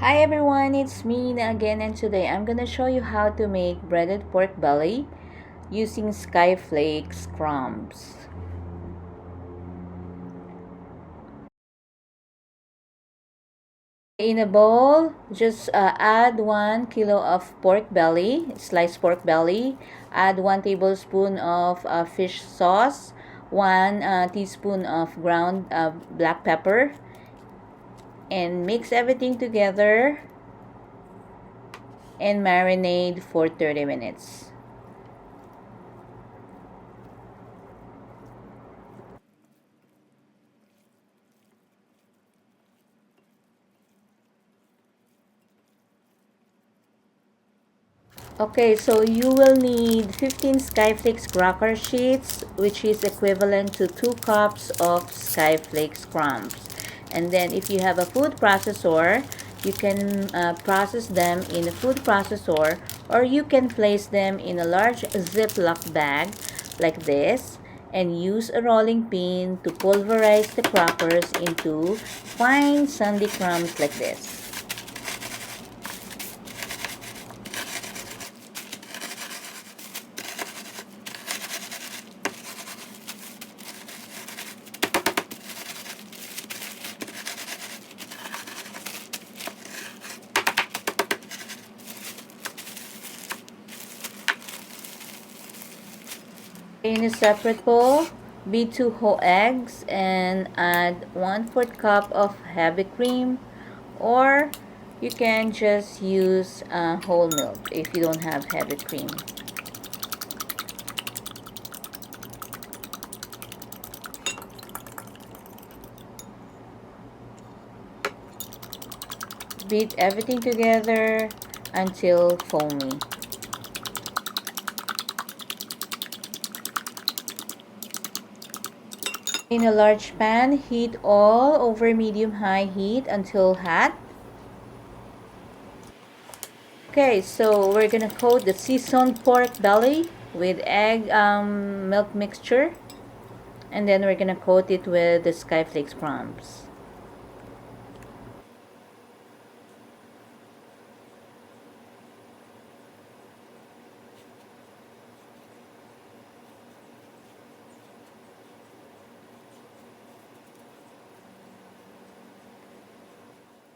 Hi everyone, it's me Na again, and today I'm gonna show you how to make breaded pork belly using sky flakes crumbs. In a bowl, just add 1 kilo of pork belly, sliced pork belly. Add 1 tablespoon of fish sauce, 1 teaspoon of ground black pepper, and mix everything together and marinate for 30 minutes. Okay, so you will need 15 Skyflakes cracker sheets, which is equivalent to 2 cups of Skyflakes crumbs. And then if you have a food processor, you can process them in a food processor, or you can place them in a large Ziploc bag like this and use a rolling pin to pulverize the crackers into fine sandy crumbs like this. In a separate bowl, beat 2 whole eggs and add 1/4 cup of heavy cream, or you can just use whole milk if you don't have heavy cream. Beat everything together until foamy. In a large pan, heat all over medium-high heat until hot. Okay, so we're gonna coat the seasoned pork belly with egg milk mixture, and then we're gonna coat it with the Skyflakes crumbs.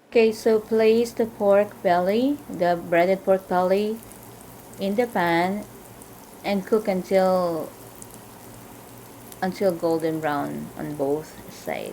Okay, so place the pork belly, the breaded pork belly, in the pan and cook until golden brown on both sides.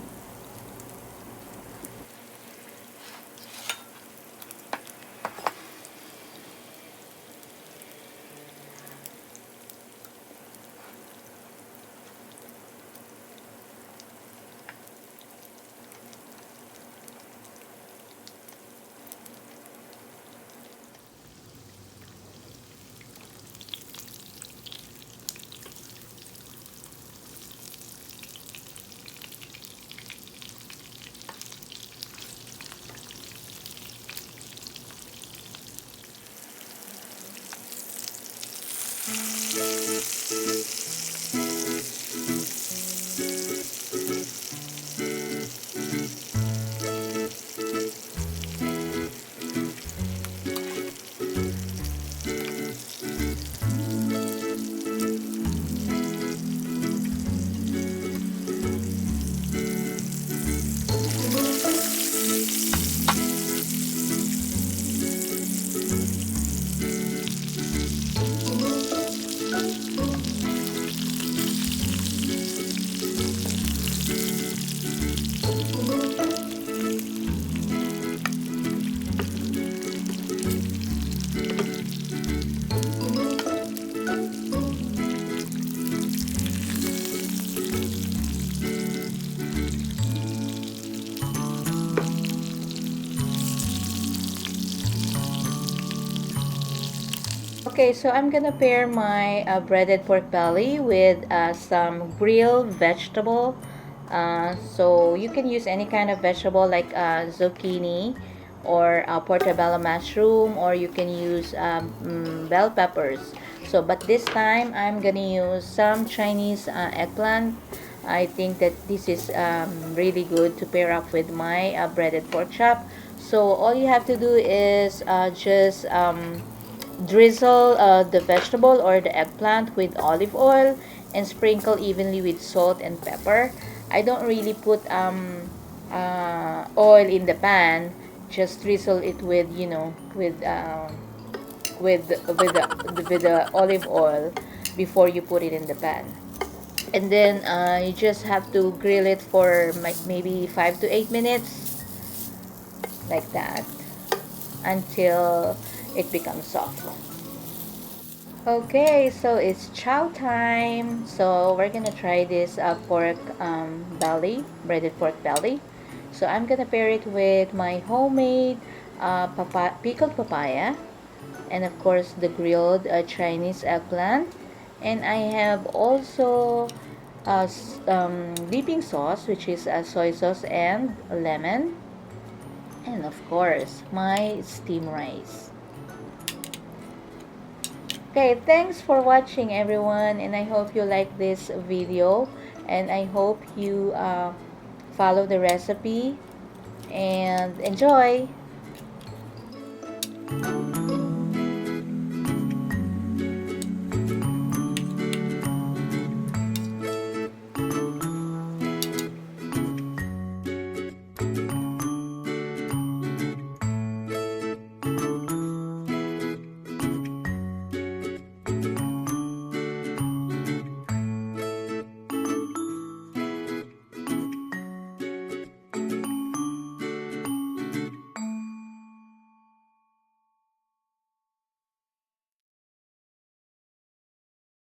Okay, so I'm gonna pair my breaded pork belly with some grilled vegetable. So you can use any kind of vegetable like zucchini or portobello mushroom, or you can use bell peppers. So, but this time I'm gonna use some Chinese eggplant. I think that this is really good to pair up with my breaded pork chop. So all you have to do is just drizzle the vegetable or the eggplant with olive oil and sprinkle evenly with salt and pepper. I don't really put oil in the pan. Just drizzle it with, you know, with the olive oil before you put it in the pan. And then you just have to grill it for maybe 5 to 8 minutes, like that, until it becomes soft. Okay, so it's chow time. So we're gonna try this pork belly, breaded pork belly. So I'm gonna pair it with my homemade pickled papaya, and of course the grilled Chinese eggplant. And I have also dipping sauce, which is soy sauce and lemon, and of course my steamed rice. Okay, thanks for watching everyone, and I hope you like this video, and I hope you follow the recipe and enjoy.